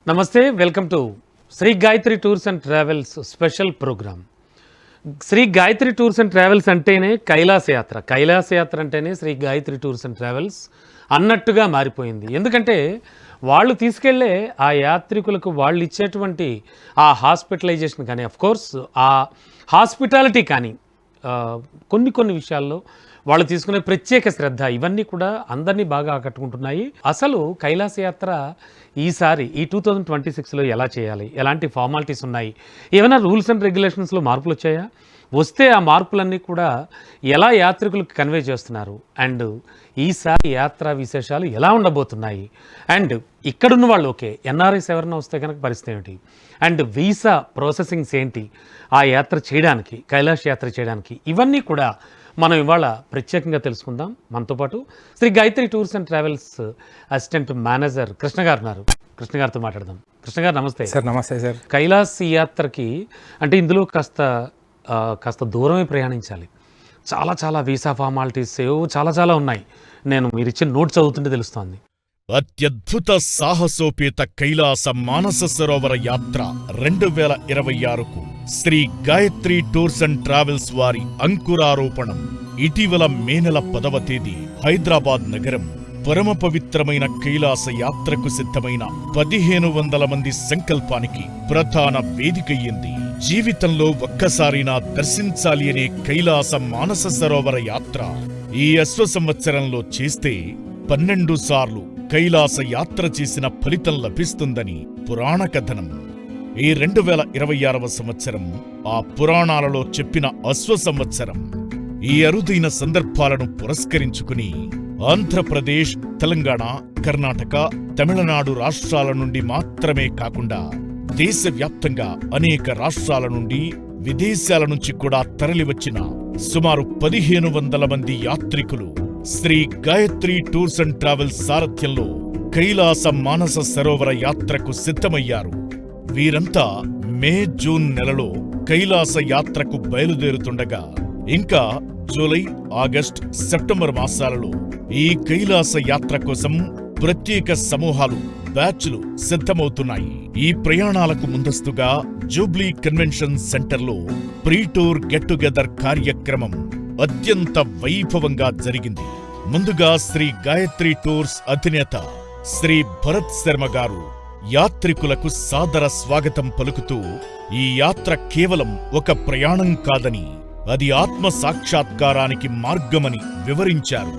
నమస్తే, welcome to Shri Gayatri tours and travels special program. Shri Gayatri tours and travels అంటేనే కైలాస యాత్ర, కైలాస యాత్ర అంటేనే Shri Gayatri tours and travels అన్నట్టుగా మారిపోయింది. ఎందుకంటే వాళ్ళు తీసుకెళ్లే ఆ యాత్రికులకు వాళ్ళు ఇచ్చేటువంటి ఆ హాస్పిటలైజేషన్ కానీ, అఫ్కోర్స్ ఆ హాస్పిటాలిటీ కానీ, కొన్ని విషయాల్లో వాళ్ళు తీసుకునే ప్రత్యేక శ్రద్ధ, ఇవన్నీ కూడా అందరినీ బాగా ఆకట్టుకుంటున్నాయి. అసలు కైలాస యాత్ర ఈసారి ఈ 2026లో ఎలా చేయాలి, ఎలాంటి ఫార్మాలిటీస్ ఉన్నాయి, ఏమైనా రూల్స్ అండ్ రెగ్యులేషన్స్లో మార్పులు వచ్చాయా, వస్తే ఆ మార్పులన్నీ కూడా ఎలా యాత్రికులకు కన్వే చేస్తున్నారు, అండ్ ఈసారి యాత్రా విశేషాలు ఎలా ఉండబోతున్నాయి, అండ్ ఇక్కడున్న వాళ్ళు ఓకే ఎన్ఆర్ఐస్ ఎవరైనా వస్తే కనుక పరిస్థితి ఏమిటి, అండ్ వీసా ప్రాసెసింగ్స్ ఏంటి ఆ యాత్ర చేయడానికి, కైలాష్ యాత్ర చేయడానికి, ఇవన్నీ కూడా మనం ఇవాళ ప్రత్యేకంగా తెలుసుకుందాం. మనతో పాటు Shri Gayatri tours and travels assistant manager Krishna గారు ఉన్నారు. కృష్ణ గారితో మాట్లాడదాం. కృష్ణ గారు నమస్తే. సార్ నమస్తే సార్. కైలాస్ యాత్రకి అంటే ఇందులో కాస్త దూరమే ప్రయాణించాలి. చాలా వీసా ఫార్మాలిటీస్ చాలా ఉన్నాయి. నేను మీరు ఇచ్చిన నోట్స్ చదువుతుంటే తెలుస్తోంది. అత్యద్భుత సాహసోపేత కైలాస మానస సరోవర యాత్ర 2026కు Shri Gayatri tours and travels వారి అంకురారోపణం. ఇటీవల మే నెల 10వ తేదీ హైదరాబాద్ నగరం పరమ పవిత్రమైన కైలాస యాత్రకు సిద్ధమైన 1500 మంది సంకల్పానికి ప్రధాన వేదికయ్యింది. జీవితంలో ఒక్కసారైనా దర్శించాలి అనే కైలాస మానస సరోవర యాత్ర ఈ అశ్వ సంవత్సరంలో చేస్తే 12 సార్లు కైలాస యాత్ర చేసిన ఫలితం లభిస్తుందని పురాణ కథనం. ఈ 2026వ సంవత్సరం ఆ పురాణాలలో చెప్పిన అశ్వ సంవత్సరం. ఈ అరుదైన సందర్భాలను పురస్కరించుకుని ఆంధ్రప్రదేశ్, తెలంగాణ, కర్ణాటక, తమిళనాడు రాష్ట్రాల నుండి మాత్రమే కాకుండా దేశవ్యాప్తంగా అనేక రాష్ట్రాల నుండి, విదేశాల నుంచి కూడా తరలివచ్చిన సుమారు 1500 మంది యాత్రికులు Shri Gayatri tours and travels సారథ్యంలో కైలాస మానస సరోవర యాత్రకు సిద్ధమయ్యారు. వీరంతా మే, జూన్ నెలలో కైలాస యాత్రకు బయలుదేరుతుండగా ఇంకా జూలై, ఆగస్ట్, సెప్టెంబర్ మాసాలలో ఈ కైలాస యాత్ర కోసం ప్రత్యేక సమూహాలు, బ్యాచ్లు సిద్ధమవుతున్నాయి. ఈ ప్రయాణాలకు ముందస్తుగా జూబ్లీ కన్వెన్షన్ సెంటర్లో ప్రీ టూర్ గెట్ టుగెదర్ కార్యక్రమం అత్యంత వైభవంగా జరిగింది. ముందుగా శ్రీ గాయత్రి టూర్స్ అధినేత శ్రీ భరత్ శర్మ గారు యాత్రికులకు సాదర స్వాగతం పలుకుతూ ఈ యాత్ర కేవలం ఒక ప్రయాణం కాదని, అది ఆత్మ సాక్షాత్కారానికి మార్గమని వివరించారు.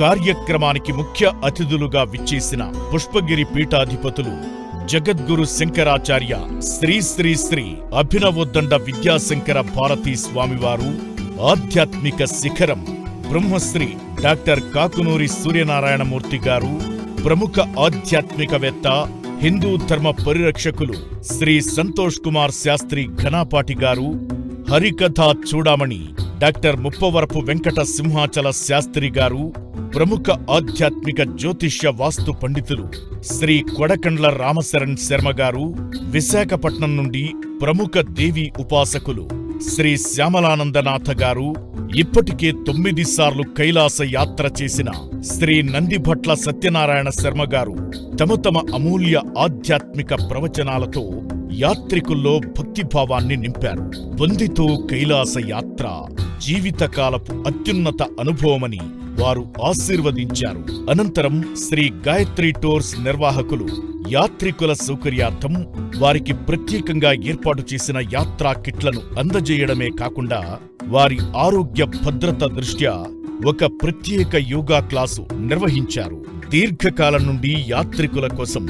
కార్యక్రమానికి ముఖ్య అతిథులుగా విచ్చేసిన పుష్పగిరి పీఠాధిపతులు జగద్గురు శంకరాచార్య శ్రీ శ్రీ శ్రీ అభినవోద్దండ విద్యాశంకర భారతీ స్వామివారు, ఆధ్యాత్మిక శిఖరం బ్రహ్మశ్రీ డాక్టర్ కాకునూరి సూర్యనారాయణమూర్తి గారు, ప్రముఖ ఆధ్యాత్మికవేత్త, హిందూ ధర్మ పరిరక్షకులు శ్రీ సంతోష్ కుమార్ శాస్త్రి ఘనాపాటి గారు, హరికథా చూడామణి డాక్టర్ ముప్పవరపు వెంకట సింహాచల శాస్త్రి గారు, ప్రముఖ ఆధ్యాత్మిక జ్యోతిష్య వాస్తు పండితులు శ్రీ కొడకండ్ల రామశరణ్ శర్మ గారు, విశాఖపట్నం నుండి ప్రముఖ దేవీ ఉపాసకులు శ్రీ శ్యామలానందనాథ గారు, ఇప్పటికే 9 సార్లు కైలాస యాత్ర చేసిన శ్రీ నందిభట్ల సత్యనారాయణ శర్మ గారు తమ అమూల్య ఆధ్యాత్మిక ప్రవచనాలతో యాత్రికుల్లో భక్తిభావాన్ని నింపారు. వందితో కైలాస యాత్ర జీవితకాలపు అత్యున్నత అనుభవమని వారు ఆశీర్వదించారు. అనంతరం శ్రీ గాయత్రి టూర్స్ నిర్వాహకులు యాత్రికుల సౌకర్యార్థం వారికి ప్రత్యేకంగా ఏర్పాటు చేసిన యాత్రా కిట్లను అందజేయడమే కాకుండా వారి ఆరోగ్య భద్రత దృష్ట్యా ఒక ప్రత్యేక యోగా క్లాసు నిర్వహించారు. దీర్ఘకాలం నుండి యాత్రికుల కోసం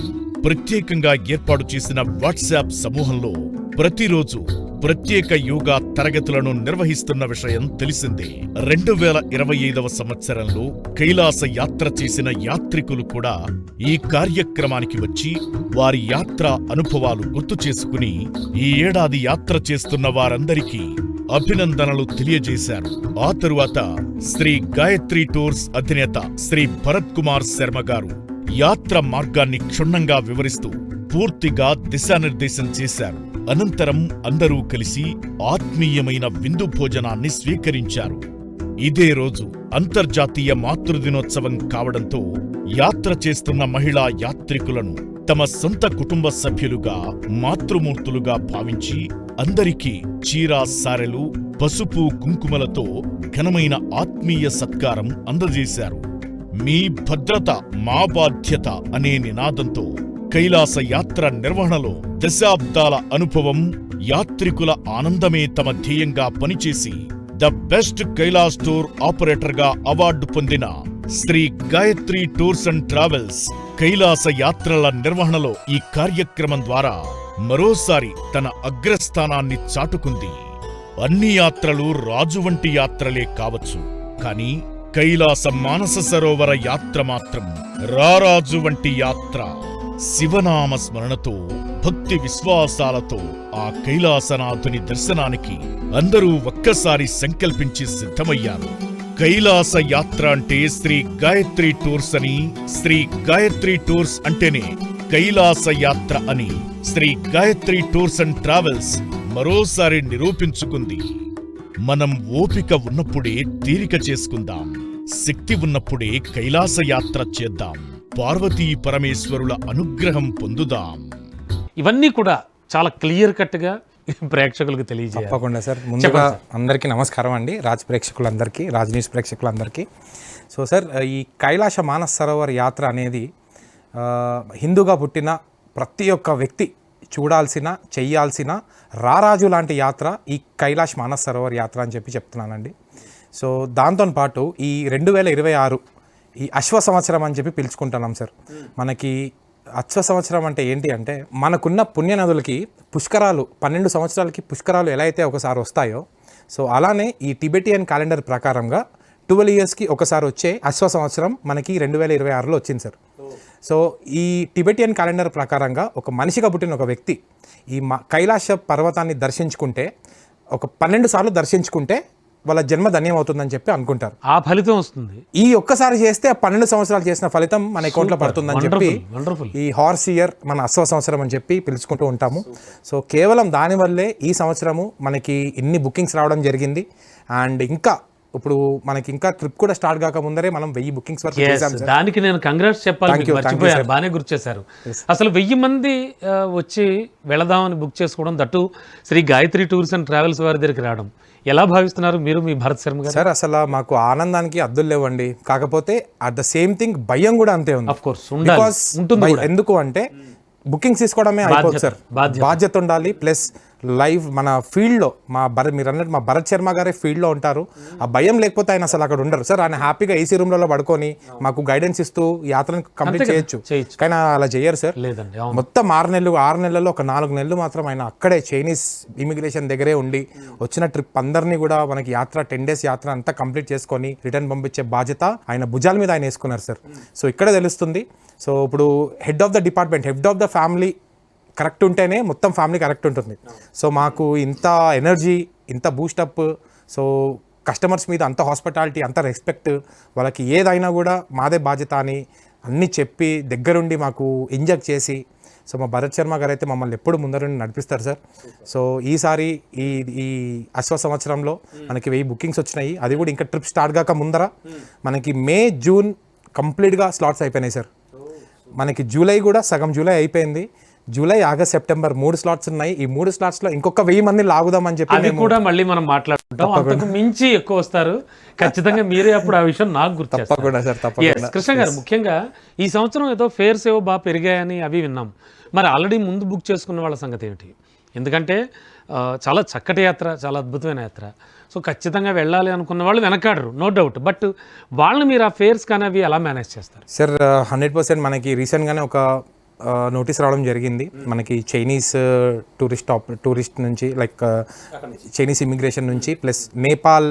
ప్రత్యేకంగా ఏర్పాటు చేసిన వాట్సాప్ సమూహంలో ప్రతిరోజు ప్రత్యేక యోగా తరగతులను నిర్వహిస్తున్న విషయం తెలిసిందే. 2025వ సంవత్సరంలో కైలాస యాత్ర చేసిన యాత్రికులు కూడా ఈ కార్యక్రమానికి వచ్చి వారి యాత్రా అనుభవాలు గుర్తు చేసుకుని ఈ ఏడాది యాత్ర చేస్తున్న వారందరికీ అభినందనలు తెలియజేశారు. ఆ తరువాత శ్రీ గాయత్రి టూర్స్ అధినేత శ్రీ భరత్ కుమార్ శర్మ గారు యాత్ర మార్గాన్ని క్షుణ్ణంగా వివరిస్తూ పూర్తిగా దిశానిర్దేశం చేశారు. అనంతరం అందరూ కలిసి ఆత్మీయమైన విందు భోజనాన్ని స్వీకరించారు. ఇదే రోజు అంతర్జాతీయ మాతృదినోత్సవం కావడంతో యాత్ర చేస్తున్న మహిళా యాత్రికులను తమ సొంత కుటుంబ సభ్యులుగా మాతృమూర్తులుగా భావించి అందరికీ చీరా సారెలు పసుపు కుంకుమలతో ఘనమైన ఆత్మీయ సత్కారం అందజేశారు. మీ భద్రత మా బాధ్యత అనే నినాదంతో కైలాస యాత్ర నిర్వహణలో దశాబ్దాల అనుభవం, యాత్రికుల ఆనందమే తమ ధ్యేయంగా పనిచేసి the best Kailash tour operator గా అవార్డు పొందిన Shri Gayatri tours and travels Kailasa యాత్రల నిర్వహణలో ఈ కార్యక్రమం ద్వారా మరోసారి తన అగ్రస్థానాన్ని చాటుకుంది. అన్ని యాత్రలు రాజు వంటి యాత్రలే కావచ్చు, కానీ కైలాస మానస సరోవర యాత్ర మాత్రం రారాజు వంటి యాత్ర. శివనామ స్మరణతో, భక్తి విశ్వాసాలతో ఆ కైలాసనాథుని దర్శనానికి అందరూ ఒక్కసారి సంకల్పించి సిద్ధమయ్యారు. కైలాస యాత్ర అంటే శ్రీ గాయత్రి టూర్స్ అని, శ్రీ గాయత్రి టూర్స్ అంటేనే కైలాస యాత్ర అని Shri Gayatri tours and travels మరోసారి నిరూపించుకుంది. మనం ఓపిక ఉన్నప్పుడే తీరిక చేసుకుందాం, శక్తి ఉన్నప్పుడే కైలాస యాత్ర చేద్దాం, పార్వతీ పరమేశ్వరుల అనుగ్రహం పొందుదాం. ఇవన్నీ కూడా చాలా క్లియర్ కట్గా ప్రేక్షకులకు తెలియజేయాలి. తప్పకుండా సార్. ముందుగా అందరికీ నమస్కారం అండి, రాజ్ ప్రేక్షకులందరికీ, రాజ్ న్యూస్ ప్రేక్షకులందరికీ. సో సార్, ఈ కైలాస మానస సరోవర్ యాత్ర అనేది హిందూగా పుట్టిన ప్రతి ఒక్క వ్యక్తి చూడాల్సిన, చెయ్యాల్సిన రారాజు లాంటి యాత్ర ఈ కైలాష్ మానస సరోవర్ యాత్ర అని చెప్తున్నానండి. సో దాంతోపాటు ఈ 2026 ఈ అశ్వ సంవత్సరం అని చెప్పి పిలుచుకుంటున్నాం సార్. మనకి అశ్వ సంవత్సరం అంటే ఏంటి అంటే, మనకున్న పుణ్యనదులకి పుష్కరాలు 12 సంవత్సరాలకి పుష్కరాలు ఎలా అయితే ఒకసారి వస్తాయో, సో అలానే ఈ టిబెటియన్ క్యాలెండర్ ప్రకారంగా 12 ఇయర్స్కి ఒకసారి వచ్చే అశ్వ సంవత్సరం మనకి 2026లో వచ్చింది సార్. సో ఈ టిబెటియన్ క్యాలెండర్ ప్రకారంగా ఒక మనిషిగా పుట్టిన ఒక వ్యక్తి ఈ కైలాస పర్వతాన్ని దర్శించుకుంటే, ఒక 12 సార్లు దర్శించుకుంటే వాళ్ళ జన్మ ధన్యం అవుతుందని చెప్పి అనుకుంటారు. ఆ ఫలితం వస్తుంది. ఈ ఒక్కసారి చేస్తే 12 సంవత్సరాలు చేసిన ఫలితం మన అకౌంట్లో పడుతుందని చెప్పి ఈ హార్స్ ఇయర్ మన అశ్వ సంవత్సరం అని చెప్పి పిలుచుకుంటూ ఉంటాము. సో కేవలం దానివల్లే ఈ సంవత్సరము మనకి ఇన్ని బుకింగ్స్ రావడం జరిగింది. అండ్ ఇంకా ఇప్పుడు మనకి ఇంకా ట్రిప్ కూడా స్టార్ట్ కాక ముందరే మనం 1000 బుకింగ్స్ వరకు చేశాం సార్. దానికి నేను కంగ్రాట్స్ చెప్పాలి, మర్చిపోయాను, బాగానే గుర్తు చేశారు. అసలు 1000 మంది వచ్చి వెళదామని బుక్ చేసుకోవడం, that Shri Gayatri tours and travels వారి దగ్గరికి రావడం ఎలా భావిస్తున్నారు మీరు, మీ భరత్ శర్మ గారు? సార్ అసలు మాకు ఆనందానికి అద్దులు లేవండి. కాకపోతే అట్ ద సేమ్ థింగ్ భయం కూడా అంతే ఉంది. ఆఫ్ కోర్స్ ఉంటుంది. ఎందుకు అంటే బుకింగ్స్ తీసుకోవడమే అయిపోతుంది సార్, బాధ్యత ఉండాలి. ప్లస్ లైవ్ మన ఫీల్డ్లో మీరు అన్నట్టు మా భరత్ శర్మ గారే ఫీల్డ్లో ఉంటారు. ఆ భయం లేకపోతే ఆయన అసలు అక్కడ ఉండరు సార్. ఆయన హ్యాపీగా ఏసీ రూమ్లలో పడుకొని మాకు గైడెన్స్ ఇస్తూ యాత్రను కంప్లీట్ చేయొచ్చు. కానీ అలా చేయరు సార్. మొత్తం 6 నెలల్లో ఒక 4 నెలలు మాత్రం ఆయన అక్కడే చైనీస్ ఇమిగ్రేషన్ దగ్గరే ఉండి వచ్చిన ట్రిప్ అందరినీ కూడా మనకి యాత్ర 10 days యాత్ర అంతా కంప్లీట్ చేసుకొని రిటర్న్ పంపించే బాధ్యత ఆయన భుజాల మీద ఆయన వేసుకున్నారు సార్. సో ఇక్కడ తెలుస్తుంది. సో ఇప్పుడు head of the department, head of the family correct ఉంటేనే మొత్తం ఫ్యామిలీ కరెక్ట్ ఉంటుంది. సో మాకు ఇంత ఎనర్జీ, ఇంత బూస్టప్, సో కస్టమర్స్ మీద అంత హాస్పిటాలిటీ, అంత రెస్పెక్ట్, వాళ్ళకి ఏదైనా కూడా మాదే బాధ్యత అని అన్నీ చెప్పి దగ్గరుండి మాకు ఇంజెక్ట్ చేసి, సో మా భరత్ శర్మ గారు అయితే మమ్మల్ని ఎప్పుడు ముందరుండి నడిపిస్తారు సార్. సో ఈసారి ఈ అశ్వ సంవత్సరంలో మనకి 1000 బుకింగ్స్ వచ్చినాయి. అది కూడా ఇంకా ట్రిప్ స్టార్ట్ కాక ముందర మనకి మే, జూన్ కంప్లీట్గా స్లాట్స్ అయిపోయినాయి సార్. మనకి జూలై కూడా సగం జూలై అయిపోయింది. జూలై, ఆగస్ట్, సెప్టెంబర్ 3 స్లాట్స్ ఉన్నాయి. ఈ 3 స్లాట్స్లో ఇంకొక 1000 మంది లాగుదామని చెప్పి అది కూడా మళ్ళీ మనం మాట్లాడుకుంటాం. అంతకు మించి ఎక్కువ వస్తారు ఖచ్చితంగా. మీరే అప్పుడు ఆ విషయం నాకు గుర్తు తప్పకుండా సార్. తప్పకుండా కృష్ణ గారు, ముఖ్యంగా ఈ సంవత్సరం ఏదో ఫేర్స్ ఏవో బాగా పెరిగాయని అవి విన్నాం. మరి ఆల్రెడీ ముందు బుక్ చేసుకున్న వాళ్ళ సంగతి ఏమిటి? ఎందుకంటే చాలా చక్కటి యాత్ర, చాలా అద్భుతమైన యాత్ర. సో ఖచ్చితంగా వెళ్ళాలి అనుకున్న వాళ్ళు వెనకాడరు, నో డౌట్. బట్ వాళ్ళని మీరు ఆ ఫేర్స్ కానీ అవి ఎలా మేనేజ్ చేస్తారు సార్? 100% మనకి రీసెంట్గానే ఒక నోటీస్ రావడం జరిగింది. మనకి చైనీస్ టూరిస్ట్ నుంచి, లైక్ చైనీస్ ఇమిగ్రేషన్ నుంచి, ప్లస్ నేపాల్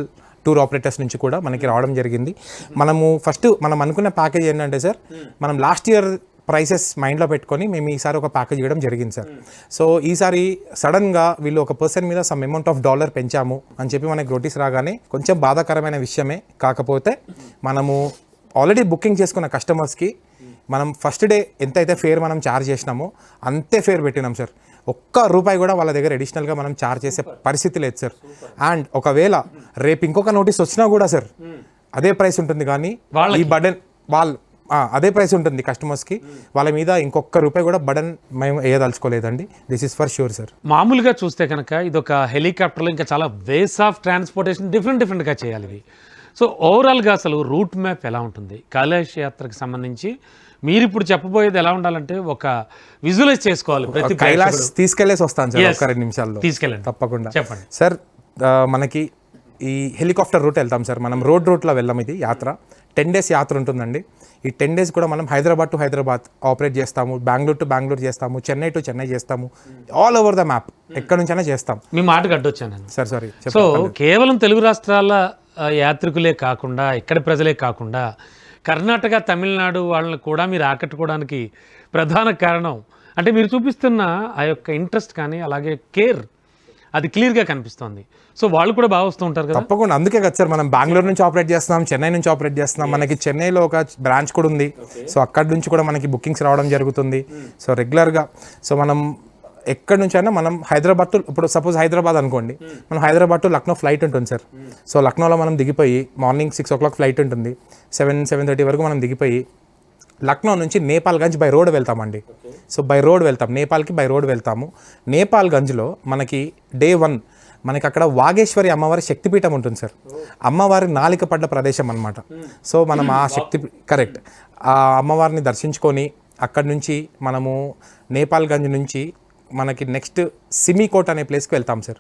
టూర్ ఆపరేటర్స్ నుంచి కూడా మనకి రావడం జరిగింది. మనం అనుకున్న ప్యాకేజ్ ఏంటంటే సార్, మనం లాస్ట్ ఇయర్ ప్రైసెస్ మైండ్లో పెట్టుకొని మేము ఈసారి ఒక ప్యాకేజ్ ఇవ్వడం జరిగింది సార్. సో ఈసారి సడన్గా వీళ్ళు ఒక పర్సన్ మీద సమ్ అమౌంట్ ఆఫ్ $1 పెంచాము అని చెప్పి మనకి నోటీస్ రాగానే కొంచెం బాధాకరమైన విషయమే. కాకపోతే మనము ఆల్రెడీ బుకింగ్ చేసుకున్న కస్టమర్స్కి మనం ఫస్ట్ డే ఎంతైతే ఫేర్ మనం ఛార్జ్ చేసినామో అంతే ఫేర్ పెట్టినాం సార్. ₹1 కూడా వాళ్ళ దగ్గర అడిషనల్గా మనం ఛార్జ్ చేసే పరిస్థితి లేదు సార్. అండ్ ఒకవేళ రేపు ఇంకొక నోటీస్ వచ్చినా కూడా సార్ అదే ప్రైస్ ఉంటుంది. కానీ ఈ బర్డెన్ అదే ప్రైస్ ఉంటుంది కస్టమర్స్కి. వాళ్ళ మీద ఇంకొక రూపాయి కూడా బడన్ మేము వేయదలుచుకోలేదండి. This is for sure sir. మామూలుగా చూస్తే కనుక ఇది ఒక హెలికాప్టర్లో ఇంకా చాలా వేస్ ఆఫ్ ట్రాన్స్పోర్టేషన్ డిఫరెంట్గా చేయాలి ఇవి. సో ఓవరాల్గా అసలు రూట్ మ్యాప్ ఎలా ఉంటుంది కైలాష్ యాత్రకు సంబంధించి? మీరు ఇప్పుడు చెప్పబోయేది ఎలా ఉండాలంటే ఒక విజువలైజ్ చేసుకోవాలి. ప్రతి కైలాష్ తీసుకెళ్లేసి వస్తాను సార్ ఒక 2 నిమిషాల్లో. తీసుకెళ్ళండి తప్పకుండా. చెప్పండి సార్. మనకి ఈ హెలికాప్టర్ రూట్ వెళ్తాం సార్, మనం రూట్లో వెళ్ళాం. ఇది యాత్ర 10 days యాత్ర ఉంటుందండి. ఈ 10 days కూడా మనం హైదరాబాద్ టు హైదరాబాద్ ఆపరేట్ చేస్తాము, బెంగళూరు టు బెంగళూరు చేస్తాము, చెన్నై టు చెన్నై చేస్తాము, ఆల్ ఓవర్ ద మ్యాప్ ఎక్కడి నుంచైనా చేస్తాం. మీ మాటకు అడ్డొచ్చాను సార్, సారీ. సో కేవలం తెలుగు రాష్ట్రాల యాత్రికులే కాకుండా, ఇక్కడి ప్రజలే కాకుండా కర్ణాటక, తమిళనాడు వాళ్ళని కూడా మీరు ఆకట్టుకోవడానికి ప్రధాన కారణం అంటే మీరు చూపిస్తున్న ఆ యొక్క ఇంట్రెస్ట్ కానీ అలాగే కేర్ అది క్లియర్గా కనిపిస్తుంది. సో వాళ్ళు కూడా బాగా వస్తూ ఉంటారు కదా. తప్పకుండా. అందుకే కదా సార్ మనం బెంగళూరు నుంచి ఆపరేట్ చేస్తున్నాం, చెన్నై నుంచి ఆపరేట్ చేస్తున్నాం. మనకి చెన్నైలో ఒక బ్రాంచ్ కూడా ఉంది. సో అక్కడి నుంచి కూడా మనకి బుకింగ్స్ రావడం జరుగుతుంది. సో రెగ్యులర్గా సో మనం ఎక్కడి నుంచి అయినా మనం హైదరాబాద్ టు, ఇప్పుడు సపోజ్ హైదరాబాద్ అనుకోండి, మనం హైదరాబాద్ టు లక్నో ఫ్లైట్ ఉంటుంది సార్. సో లక్నోలో మనం దిగిపోయి మార్నింగ్ 6 o'clock ఫ్లైట్ ఉంటుంది, 7-7:30 వరకు మనం దిగిపోయి లక్నో నుంచి నేపాల్గంజ్ బై రోడ్ వెళ్తామండి. సో బై రోడ్ వెళ్తాం, నేపాల్కి బై రోడ్ వెళ్తాము. నేపాల్గంజ్లో మనకి Day 1 మనకి అక్కడ వాగేశ్వరి అమ్మవారి శక్తిపీఠం ఉంటుంది సార్. అమ్మవారి నాలిక పడ్డ ప్రదేశం అనమాట. సో మనం ఆ కరెక్ట్ ఆ అమ్మవారిని దర్శించుకొని అక్కడి నుంచి మనము నేపాల్గంజ్ నుంచి మనకి నెక్స్ట్ సిమికోట్ అనే ప్లేస్కి వెళ్తాం సార్.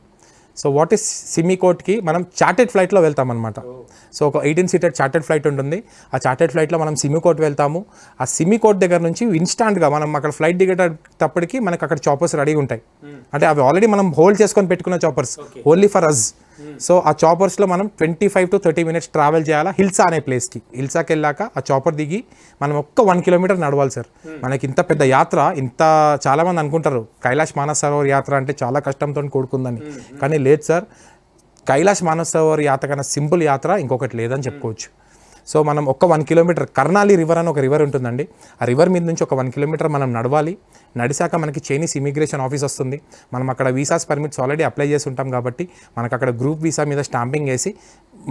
సో వాట్ ఈస్ సిమికోట్కి మనం చార్టెడ్ ఫ్లైట్లో వెళ్తాం అనమాట. సో ఒక 18-seater చార్టెడ్ ఫ్లైట్ ఉంటుంది. ఆ చార్టెడ్ ఫ్లైట్లో మనం సిమికోట్ వెళ్తాము. ఆ సిమికోట్ దగ్గర నుంచి ఇన్స్టాంట్గా మనం అక్కడ ఫ్లైట్ దిగేటప్పటికి మనకి అక్కడ చాపర్స్ రెడీగా ఉంటాయి. అంటే అవి ఆల్రెడీ మనం హోల్డ్ చేసుకొని పెట్టుకున్న choppers, only for us. So ఆ చాపర్స్లో మనం 25 to 30 minutes ట్రావెల్ చేయాలా హిల్సా అనే ప్లేస్కి. హిల్సాకి వెళ్ళాక ఆ చాపర్ దిగి మనం ఒక్క 1 kilometer నడవాలి సార్. మనకి ఇంత పెద్ద యాత్ర, చాలామంది అనుకుంటారు కైలాష్ మానస్ సరోవర్ యాత్ర అంటే చాలా కష్టంతో కూడుకుందని, కానీ లేదు సార్. కైలాష్ మానస్ సరోవర్ యాత్ర కన్నా సింపుల్ యాత్ర ఇంకొకటి లేదని చెప్పుకోవచ్చు. సో మనం ఒక్క 1 kilometer కర్నాలి రివర్ అని ఒక రివర్ ఉంటుందండి. ఆ రివర్ మీద నుంచి ఒక 1 kilometer మనం నడవాలి. నడిచాక మనకి చైనీస్ ఇమిగ్రేషన్ ఆఫీస్ వస్తుంది. మనం అక్కడ వీసాస్ పర్మిట్స్ ఆల్రెడీ అప్లై చేసి ఉంటాం కాబట్టి మనకు అక్కడ గ్రూప్ వీసా మీద స్టాంపింగ్ వేసి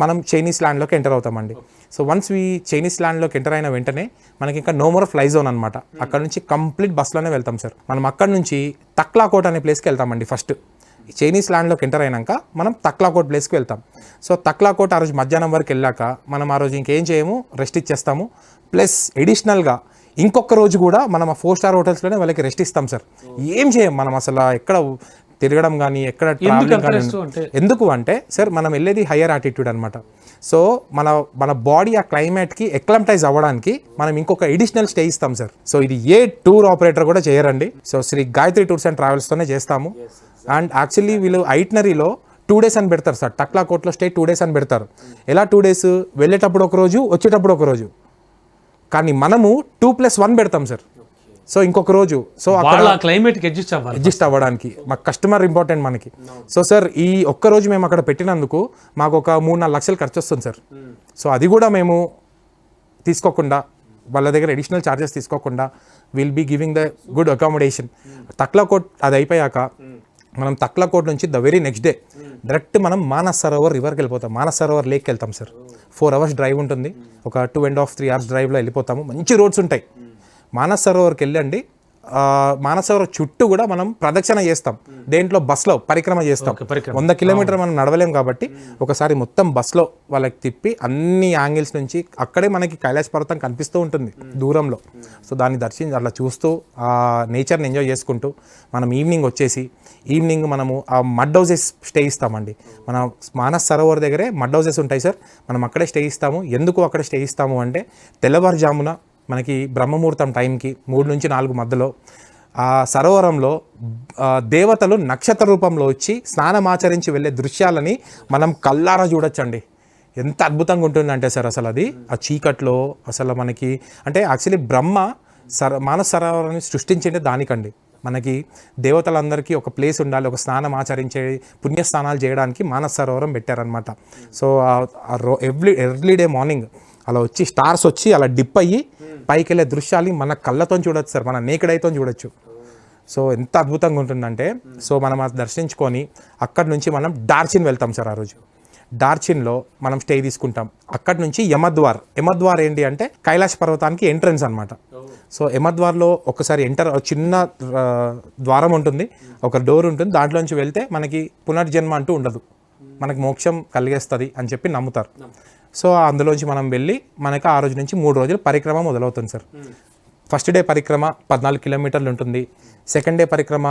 మనం చైనీస్ ల్యాండ్లోకి ఎంటర్ అవుతామండి. సో వన్స్ చైనీస్ ల్యాండ్లోకి ఎంటర్ అయిన వెంటనే మనకి ఇంకా నో మోర్ ఫ్లై జోన్ అనమాట. అక్కడ నుంచి కంప్లీట్ బస్లోనే వెళ్తాం సార్. మనం అక్కడ నుంచి తక్లాకోట్ అనే ప్లేస్కి వెళ్తామండి. ఫస్ట్ చైనీస్ ల్యాండ్లోకి ఎంటర్ అయినాక మనం తక్లాకోట్ ప్లేస్కి వెళ్తాం. సో తక్లాకోట్ ఆ రోజు మధ్యాహ్నం వరకు వెళ్ళాక మనం ఆ రోజు ఇంకేం చేయము, రెస్ట్ ఇచ్చేస్తాము. ప్లస్ ఎడిషనల్గా ఇంకొక రోజు కూడా మనం ఆ 4-star హోటల్స్లోనే వాళ్ళకి రెస్ట్ ఇస్తాం సార్. ఏం చేయం మనం అసలు ఎక్కడ తిరగడం కానీ ఎక్కడ ట్రావెలింగ్ కానీ. ఎందుకు అంటే సార్ మనం వెళ్ళేది హయ్యర్ ఆటిట్యూడ్ అనమాట. సో మన బాడీ ఆ క్లైమేట్కి ఎక్లమ్టైజ్ అవ్వడానికి మనం ఇంకొక ఎడిషనల్ స్టే ఇస్తాం సార్. సో ఇది ఏ టూర్ ఆపరేటర్ కూడా చేయరండి. So Shri Gayatri tours and ట్రావెల్స్తోనే చేస్తాము. అండ్ యాక్చువల్లీ వీళ్ళు ఐటనరీలో 2 days అని పెడతారు సార్. తక్లాకోట్లో స్టే 2 days అని పెడతారు. ఎలా 2 days? వెళ్ళేటప్పుడు ఒక రోజు, వచ్చేటప్పుడు ఒక రోజు. కానీ మనము 2+1 పెడతాం సార్. సో ఇంకొక రోజు. సో అక్కడ క్లైమేట్కి అడ్జస్ట్ అవ్వడానికి మా కస్టమర్ ఇంపార్టెంట్ మనకి. సో సార్ ఈ ఒక్క రోజు మేము అక్కడ పెట్టినందుకు మాకు ఒక 3-4 లక్షలు ఖర్చు వస్తుంది సార్. సో అది కూడా మేము తీసుకోకుండా, వాళ్ళ దగ్గర అడిషనల్ ఛార్జెస్ తీసుకోకుండా will be giving the good accommodation. Taklakot అది అయిపోయాక మనం తక్లాకోట్ నుంచి the very next day direct మనం మానస్ సరోవర్ రివర్కి వెళ్ళిపోతాం. మానస్ సరోవర్ లేక్కి వెళ్తాం సార్. 4 hours డ్రైవ్ ఉంటుంది. ఒక 2.5-3 hours డ్రైవ్లో వెళ్ళిపోతాము. మంచి రోడ్స్ ఉంటాయి. మానస్ సరోవర్కి వెళ్ళండి. మానస్ సరోవర్ చుట్టూ కూడా మనం ప్రదక్షిణ చేస్తాం. దేంట్లో బస్లో పరిక్రమ చేస్తాం. 100 kilometer మనం నడవలేం కాబట్టి ఒకసారి మొత్తం బస్లో వాళ్ళకి తిప్పి అన్ని యాంగిల్స్ నుంచి అక్కడే మనకి కైలాష్ పర్వతం కనిపిస్తూ ఉంటుంది దూరంలో. సో దాన్ని దర్శించి అట్లా చూస్తూ ఆ నేచర్ని ఎంజాయ్ చేసుకుంటూ మనం ఈవినింగ్ మనము ఆ మడ్ హౌసెస్ స్టే ఇస్తామండి. మన మానస్ సరోవర్ దగ్గరే మడ్ హౌసెస్ ఉంటాయి సార్. మనం అక్కడే స్టే ఇస్తాము. ఎందుకు అక్కడ స్టే ఇస్తాము అంటే తెల్లవారుజామున మనకి బ్రహ్మముహూర్తం టైంకి 3 నుంచి 4 మధ్యలో ఆ సరోవరంలో దేవతలు నక్షత్ర రూపంలో వచ్చి స్నానమాచరించి వెళ్ళే దృశ్యాలని మనం కళ్ళారా చూడొచ్చండి. ఎంత అద్భుతంగా ఉంటుందంటే సార్ అసలు అది ఆ చీకట్లో అసలు మనకి అంటే యాక్చువల్లీ బ్రహ్మ మానస సరోవరాన్ని సృష్టించిండే దానికండి. మనకి దేవతలందరికీ ఒక ప్లేస్ ఉండాలి, ఒక స్నానం ఆచరించే పుణ్యస్నానాలు చేయడానికి మానస సరోవరం పెట్టారనమాట. సో ఎర్లీ డే మార్నింగ్ అలా వచ్చి స్టార్స్ వచ్చి అలా డిప్ అయ్యి పైకి వెళ్ళే దృశ్యాలు మన కళ్ళతో చూడొచ్చు సార్, మన నేకెడ్ ఐతో చూడొచ్చు. సో ఎంత అద్భుతంగా ఉంటుందంటే సో మనం అది దర్శించుకొని అక్కడి నుంచి మనం డార్జిన్ వెళ్తాం సార్. ఆ రోజు డార్చిన్లో మనం స్టే తీసుకుంటాం. అక్కడి నుంచి యమద్వార్ ఏంటి అంటే కైలాస పర్వతానికి ఎంట్రన్స్ అనమాట. సో యమద్వార్లో ఒకసారి చిన్న ద్వారం ఉంటుంది, ఒక డోర్ ఉంటుంది. దాంట్లోంచి వెళ్తే మనకి పునర్జన్మ అంటూ ఉండదు, మనకి మోక్షం కలిగేస్తుంది అని చెప్పి నమ్ముతారు. సో అందులోంచి మనం వెళ్ళి మనకి ఆ రోజు నుంచి 3 రోజులు పరిక్రమ మొదలవుతుంది సార్. ఫస్ట్ డే పరిక్రమ 14 కిలోమీటర్లు ఉంటుంది, సెకండ్ డే పరిక్రమ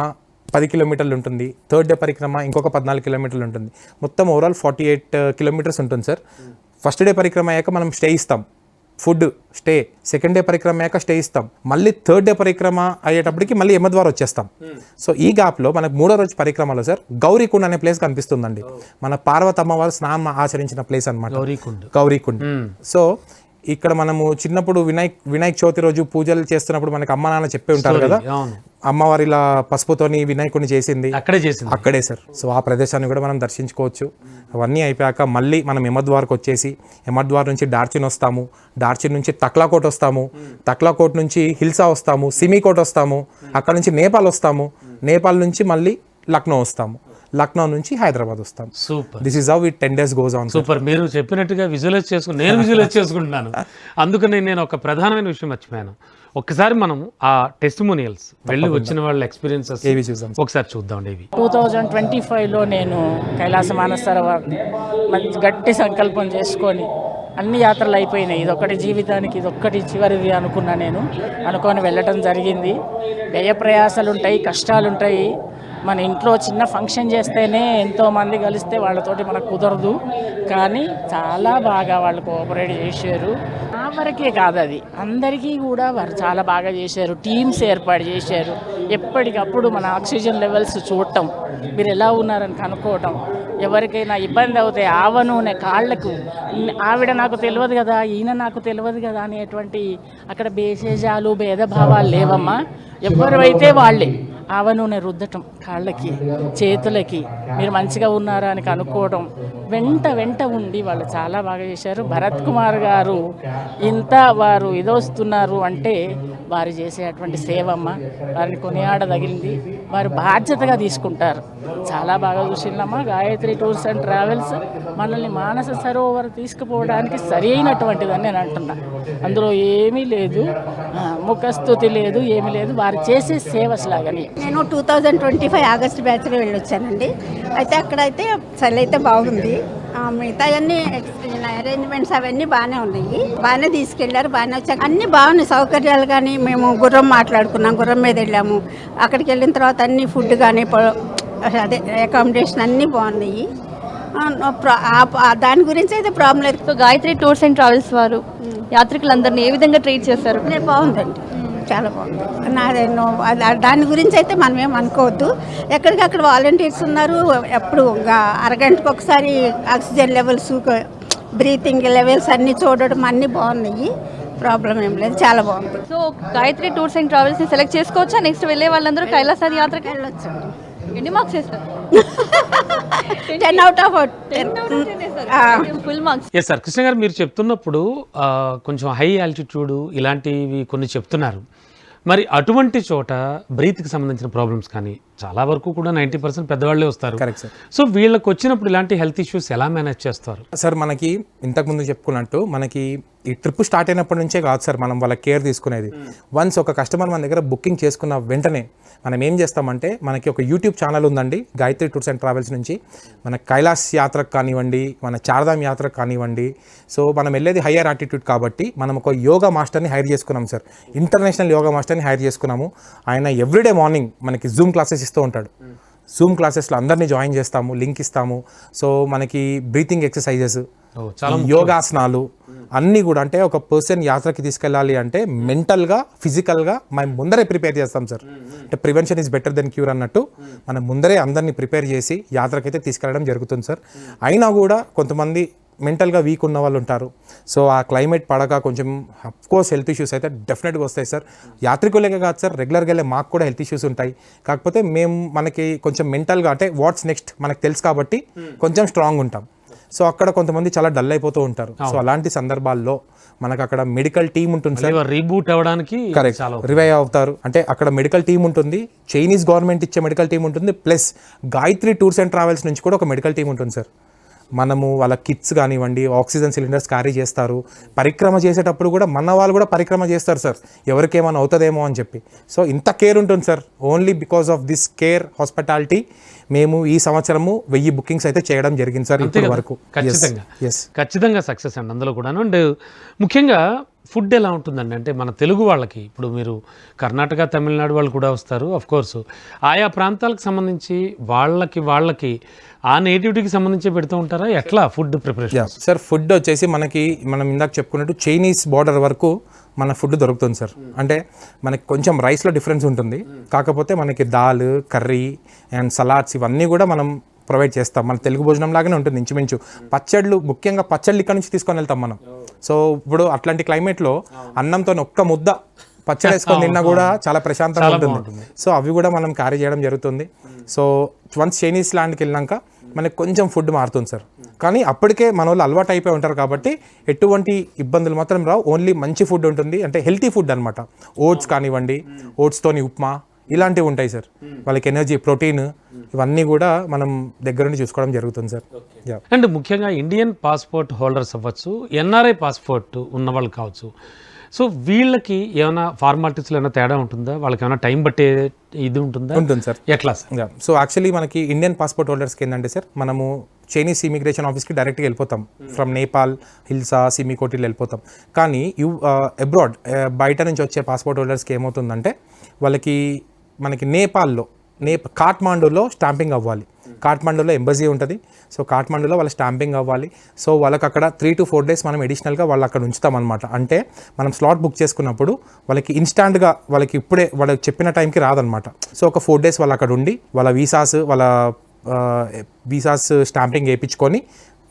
10 కిలోమీటర్లు ఉంటుంది, థర్డ్ డే పరిక్రమ ఇంకొక 14 కిలోమీటర్లు ఉంటుంది. మొత్తం ఓవరాల్ 48 కిలోమీటర్స్ ఉంటుంది సార్. ఫస్ట్ డే పరిక్రమ అయ్యాక మనం స్టే ఇస్తాం, ఫుడ్ స్టే. సెకండ్ డే పరిక్రమ అయ్యాక స్టే ఇస్తాం. మళ్ళీ థర్డ్ డే పరిక్రమ అయ్యేటప్పటికి మళ్ళీ యమద్వార్ వచ్చేస్తాం. సో ఈ గ్యాప్లో మనకు 3వ రోజు పరిక్రమలో సార్ గౌరీకుండ్ అనే ప్లేస్ కనిపిస్తుందండి. మన పార్వతమ్మ వారు స్నానం ఆచరించిన ప్లేస్ అనమాట గౌరీకుండ్. సో ఇక్కడ మనము చిన్నప్పుడు వినాయక చవితి రోజు పూజలు చేస్తున్నప్పుడు మనకి అమ్మ నాన్న చెప్పే ఉంటారు కదా, అమ్మవారి ఇలా పసుపుతోని వినాయకుడిని చేసింది అక్కడే సార్. సో ఆ ప్రదేశాన్ని కూడా మనం దర్శించుకోవచ్చు. అవన్నీ అయిపోయాక మళ్ళీ మనం యమద్వార్కి వచ్చేసి యమద్వార్ నుంచి డార్చిన్ వస్తాము, డార్చిన్ నుంచి తక్లాకోట్ వస్తాము, తక్లాకోట్ నుంచి హిల్సా వస్తాము, సిమికోట్ వస్తాము, అక్కడ నుంచి నేపాల్ వస్తాము, నేపాల్ నుంచి మళ్ళీ లక్నో వస్తాము, లక్నో నుంచి హైదరాబాద్ వస్తాం. Super. This is how it 10 days goes on. Super. మీరు చెప్పినట్టుగా నేను విజువలైజ్ చేసుకుంటున్నాను. అందుకని నేను ఒక ప్రధానమైన విషయం మర్చిపోయాను. ఒక్కసారి మనం ఆ టెస్టిమోనియల్స్ వెళ్ళి వచ్చిన వాళ్ళ ఎక్స్పీరియన్సెస్ ఒకసారి చూద్దాం. 2025లో నేను కైలాస మానసరోవర్ మంచి గట్టి సంకల్పం చేసుకొని అన్ని యాత్రలు అయిపోయినాయి, ఇదొక్కటి జీవితానికి ఇదొక్కటి చివరిది అనుకొని వెళ్ళటం జరిగింది. వ్యయ ప్రయాసాలు ఉంటాయి, కష్టాలు ఉంటాయి. మన ఇంట్లో చిన్న ఫంక్షన్ చేస్తేనే ఎంతోమంది కలిస్తే వాళ్ళతోటి మనకు కుదరదు, కానీ చాలా బాగా వాళ్ళు కోఆపరేట్ చేశారు. ఆ వరకే కాదు, అది అందరికీ కూడా వారు చాలా బాగా చేశారు. టీమ్స్ ఏర్పాటు చేశారు. ఎప్పటికప్పుడు మన ఆక్సిజన్ లెవెల్స్ చూడటం, మీరు ఎలా ఉన్నారని కనుక్కోవటం, ఎవరికైనా ఇబ్బంది అవుతే ఆవ నూనె కాళ్లకు, ఆవిడ నాకు తెలియదు కదా, ఈయన నాకు తెలియదు కదా అనేటువంటి అక్కడ భేషజాలు భేదభావాలు లేవమ్మా. ఎవరైతే వాళ్ళే ఆవ నూనె రుద్దటం కాళ్ళకి చేతులకి, మీరు మంచిగా ఉన్నారా అని కనుక్కోవడం, వెంట ఉండి వాళ్ళు చాలా బాగా చేశారు. భరత్ కుమార్ గారు ఇంత వారు ఇదొస్తున్నారు అంటే వారు చేసేటువంటి సేవమ్మ, వారిని కొనియాడదగిలింది. వారు బాధ్యతగా తీసుకుంటారు. చాలా బాగా చూసిందమ్మా. గాయత్రి టూర్స్ అండ్ ట్రావెల్స్ మనల్ని మానస సరోవర్ తీసుకుపోవడానికి సరైనటువంటిదని నేను అంటున్నా. అందులో ఏమీ లేదు, ముఖస్థుతి లేదు, ఏమీ లేదు. వారు చేసే సేవస్లాగని. నేను 2025 ఆగస్టు బ్యాచ్లో వెళ్ళొచ్చానండి. అయితే అక్కడైతే చలి అయితే బాగుంది, మిగతా అన్ని అరేంజ్మెంట్స్ అవన్నీ బాగానే ఉన్నాయి. బాగానే తీసుకెళ్లారు, బాగానే వచ్చాక అన్నీ బాగున్నాయి సౌకర్యాలు. కానీ మేము గుర్రం మాట్లాడుకున్నాం, గుర్రం మీద వెళ్ళాము. అక్కడికి వెళ్ళిన తర్వాత అన్ని ఫుడ్ కానీ అదే అకామిడేషన్ అన్నీ బాగున్నాయి. దాని గురించి అయితే ప్రాబ్లం లేదు. So Gayatri tours and travels వారు యాత్రికులందరినీ ఏ విధంగా ట్రీట్ చేస్తారు? బాగుందండి, చాలా బాగుంది. దాని గురించి అయితే మనం ఏం అనుకోవద్దు. ఎక్కడికక్కడ వాలంటీర్స్ ఉన్నారు. ఎప్పుడు అరగంటకు ఒకసారి ఆక్సిజన్ లెవెల్స్, బ్రీతింగ్ లెవెల్స్ అన్నీ చూడడం అన్నీ బాగున్నాయి. ప్రాబ్లం ఏం లేదు, చాలా బాగుంది. సో గాయత్రి టూర్స్ అండ్ ట్రావెల్స్ని సెలెక్ట్ చేసుకోవచ్చా? నెక్స్ట్ వెళ్ళే వాళ్ళందరూ కైలాస యాత్రకి వెళ్ళొచ్చు. ఎన్ని మార్క్స్ వేస్తారు? 10 out of 10. Full marks. Yes sir. Krishna గారు, మీరు చెప్తున్నప్పుడు కొంచెం హై ఆల్టిట్యూడ్ ఇలాంటివి కొన్ని చెప్తున్నారు. మరి అటువంటి చోట బ్రీత్కి సంబంధించిన ప్రాబ్లమ్స్ కానీ చాలా వరకు కూడా 90% పెద్దవాళ్ళే వస్తారు. Correct sir. సో వీళ్ళకి వచ్చినప్పుడు ఇలాంటి హెల్త్ ఇష్యూస్ ఎలా మేనేజ్ చేస్తారు? సార్ మనకి ఇంతకుముందు చెప్పుకున్నట్టు మనకి ఈ ట్రిప్ స్టార్ట్ అయినప్పటి నుంచే కాదు సార్ మనం వాళ్ళ కేర్ తీసుకునేది. వన్స్ ఒక కస్టమర్ మన దగ్గర బుకింగ్ చేసుకున్న వెంటనే మనం ఏం చేస్తామంటే, మనకి ఒక యూట్యూబ్ ఛానల్ ఉందండి గాయత్రి టూర్స్ అండ్ ట్రావెల్స్ నుంచి. మన కైలాస్ యాత్రకు కానివ్వండి, మన చార్ధామ్ యాత్రకు కానివ్వండి. సో మనం వెళ్ళేది హయ్యర్ ఆటిట్యూడ్ కాబట్టి మనం ఒక యోగా మాస్టర్ని హైర్ చేసుకున్నాం సార్. ఇంటర్నేషనల్ యోగా మాస్టర్ని హైర్ చేసుకున్నాము. ఆయన ఎవ్రీడే మార్నింగ్ మనకి జూమ్ క్లాసెస్ ఇస్తూ ఉంటాడు. జూమ్ క్లాసెస్లో అందరినీ జాయిన్ చేస్తాము, లింక్ ఇస్తాము. సో మనకి బ్రీతింగ్ ఎక్సర్సైజెస్, యోగాసనాలు అన్నీ కూడా, అంటే ఒక పర్సన్ యాత్రకి తీసుకెళ్ళాలి అంటే మెంటల్గా ఫిజికల్గా మనం ముందరే ప్రిపేర్ చేస్తాం సార్. అంటే prevention is better than cure అన్నట్టు మనం ముందరే అందరినీ ప్రిపేర్ చేసి యాత్రకైతే తీసుకెళ్ళడం జరుగుతుంది సార్. అయినా కూడా కొంతమంది మెంటల్గా వీక్ ఉన్న వాళ్ళు ఉంటారు. సో ఆ క్లైమేట్ పడక కొంచెం అఫ్కోర్స్ హెల్త్ ఇష్యూస్ అయితే డెఫినెట్గా వస్తాయి సార్. యాత్రికులకే కాదు సార్, రెగ్యులర్గా వెళ్ళే మాకు కూడా హెల్త్ ఇష్యూస్ ఉంటాయి. కాకపోతే మనకి కొంచెం మెంటల్గా అంటే వాట్స్ నెక్స్ట్ మనకు తెలుసు కాబట్టి కొంచెం స్ట్రాంగ్ ఉంటాం. సో అక్కడ కొంతమంది చాలా డల్ అయిపోతూ ఉంటారు. సో అలాంటి సందర్భాల్లో మనకు అక్కడ మెడికల్ టీమ్ ఉంటుంది సార్. రీబూట్ అవ్వడానికి కరెక్ట్, రివైవ్ అవుతారు. అంటే అక్కడ మెడికల్ టీమ్ ఉంటుంది, చైనీస్ గవర్నమెంట్ ఇచ్చే మెడికల్ టీమ్ ఉంటుంది, plus Gayatri tours and travels నుంచి కూడా ఒక మెడికల్ టీమ్ ఉంటుంది సార్. మనము వాళ్ళ కిట్స్ కానివ్వండి, ఆక్సిజన్ సిలిండర్స్ క్యారీ చేస్తారు. పరిక్రమ చేసేటప్పుడు కూడా మన వాళ్ళు కూడా పరిక్రమ చేస్తారు సార్, ఎవరికేమైనా అవుతుందేమో అని చెప్పి. సో ఇంత కేర్ ఉంటుంది sir. Only because of this care hospitality మేము ఈ సంవత్సరము 1000 బుకింగ్స్ అయితే చేయడం జరిగింది సార్ ఇప్పటి వరకు. ఖచ్చితంగా సక్సెస్ అండి అందులో కూడా. అండ్ ముఖ్యంగా ఫుడ్ ఎలా ఉంటుందండి? అంటే మన తెలుగు వాళ్ళకి, ఇప్పుడు మీరు కర్ణాటక, తమిళనాడు వాళ్ళు కూడా వస్తారు ఆఫ్ కోర్సు, ఆయా ప్రాంతాలకు సంబంధించి వాళ్ళకి ఆ నేటివిటీకి సంబంధించి పెడుతూ ఉంటారా? ఎట్లా ఫుడ్ ప్రిపరేషన్? సార్ ఫుడ్ వచ్చేసి మనం ఇందాక చెప్పుకున్నట్టు చైనీస్ బార్డర్ వరకు మన ఫుడ్ దొరుకుతుంది సార్. అంటే మనకి కొంచెం రైస్లో డిఫరెన్స్ ఉంటుంది, కాకపోతే మనకి దాల్, కర్రీ అండ్ సలాడ్స్ ఇవన్నీ కూడా మనం ప్రొవైడ్ చేస్తాం. మన తెలుగు భోజనం లాగానే ఉంటుంది ఇంచుమించు. పచ్చళ్ళు, ముఖ్యంగా పచ్చళ్ళు ఇక్కడ నుంచి తీసుకొని వెళ్తాం మనం. సో ఇప్పుడు అట్లాంటి క్లైమేట్లో అన్నంతో ఒక్క ముద్ద పచ్చడి వేసుకొని తిన్నా కూడా చాలా ప్రశాంతంగా ఉంటుంది. సో అవి కూడా మనం క్యారీ చేయడం జరుగుతుంది. సో వన్స్ చైనీస్ ల్యాండ్కి వెళ్ళాక మనకి కొంచెం ఫుడ్ మారుతుంది సార్. కానీ అప్పటికే మన వాళ్ళు అలవాటు అయిపోయి ఉంటారు కాబట్టి ఎటువంటి ఇబ్బందులు మాత్రం రావు. ఓన్లీ మంచి ఫుడ్ ఉంటుంది, అంటే హెల్తీ ఫుడ్ అనమాట. ఓట్స్ కానివ్వండి, ఓట్స్తోని ఉప్మా ఇలాంటివి ఉంటాయి సార్. వాళ్ళకి ఎనర్జీ, ప్రోటీన్ ఇవన్నీ కూడా మనం దగ్గరుండి చూసుకోవడం జరుగుతుంది సార్. అండ్ ముఖ్యంగా ఇండియన్ పాస్పోర్ట్ హోల్డర్స్ అవ్వచ్చు, ఎన్ఆర్ఐ పాస్పోర్ట్ ఉన్న వాళ్ళు కావచ్చు. సో వీళ్ళకి ఏమైనా ఫార్మాలిటీస్లో ఏమైనా తేడా ఉంటుందా? వాళ్ళకి ఏమైనా టైం పట్టే ఇది ఉంటుందా? ఉంటుంది సార్. ఎట్లా సార్? సో యాక్చువల్లీ మనకి ఇండియన్ పాస్పోర్ట్ హోల్డర్స్కి ఏంటంటే సార్, మనము చైనీస్ ఇమిగ్రేషన్ ఆఫీస్కి డైరెక్ట్గా వెళ్ళిపోతాం. ఫ్రమ్ నేపాల్, హిల్సా, సిమికోటిల్ వెళ్ళిపోతాం. కానీ అబ్రాడ్ బయట నుంచి వచ్చే పాస్పోర్ట్ హోల్డర్స్కి ఏమవుతుందంటే, వాళ్ళకి మనకి నేపాల్లో కాఠ్మాండూలో స్టాంపింగ్ అవ్వాలి. కాఠ్మాండూలో ఎంబసీ ఉంటుంది. సో కాఠ్మాండూలో వాళ్ళ స్టాంపింగ్ అవ్వాలి. సో వాళ్ళకి అక్కడ 3 to 4 days మనం అడిషనల్గా వాళ్ళు అక్కడ ఉంచుతాం అనమాట. అంటే మనం స్లాట్ బుక్ చేసుకున్నప్పుడు వాళ్ళకి ఇన్స్టాంట్గా వాళ్ళకి ఇప్పుడే వాళ్ళకి చెప్పిన టైంకి రాదనమాట. సో ఒక 4 days వాళ్ళు అక్కడ ఉండి వాళ్ళ వీసాస్ స్టాంపింగ్ వేయించుకొని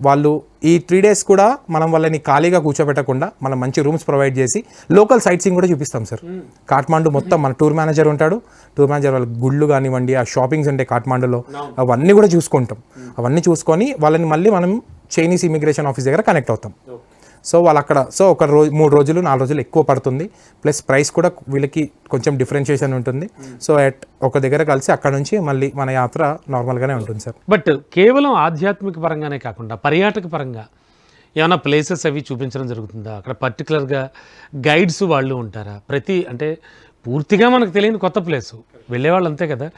వాళ్ళు ఈ 3 days కూడా మనం వాళ్ళని ఖాళీగా కూర్చోబెట్టకుండా మనం మంచి రూమ్స్ ప్రొవైడ్ చేసి లోకల్ సైట్ సీయింగ్ కూడా చూపిస్తాం సార్. కాఠ్మాండు మొత్తం మన టూర్ మేనేజర్ ఉంటాడు. టూర్ మేనేజర్ వాళ్ళ గుళ్ళు కానివ్వండి, ఆ షాపింగ్స్ ఉంటాయి కాఠ్మాండులో, అవన్నీ కూడా చూసుకుంటాం. అవన్నీ చూసుకొని వాళ్ళని మళ్ళీ మనం చైనీస్ ఇమిగ్రేషన్ ఆఫీస్ దగ్గర కనెక్ట్ అవుతాం. సో వాళ్ళు అక్కడ ఒక రోజు 3 రోజులు 4 రోజులు ఎక్కువ పడుతుంది. ప్లస్ ప్రైస్ కూడా వీళ్ళకి కొంచెం డిఫరెన్షియేషన్ ఉంటుంది. సో ఒక దగ్గర కలిసి అక్కడ నుంచి మళ్ళీ మన యాత్ర నార్మల్గానే ఉంటుంది సార్. బట్ కేవలం ఆధ్యాత్మిక పరంగానే కాకుండా పర్యాటక పరంగా ఏమైనా ప్లేసెస్ అవి చూపించడం జరుగుతుందా? అక్కడ పర్టికులర్గా గైడ్స్ వాళ్ళు ఉంటారా? అంటే పూర్తిగా మనకు తెలియని కొత్త ప్లేసు వెళ్ళేవాళ్ళు అంతే కదా.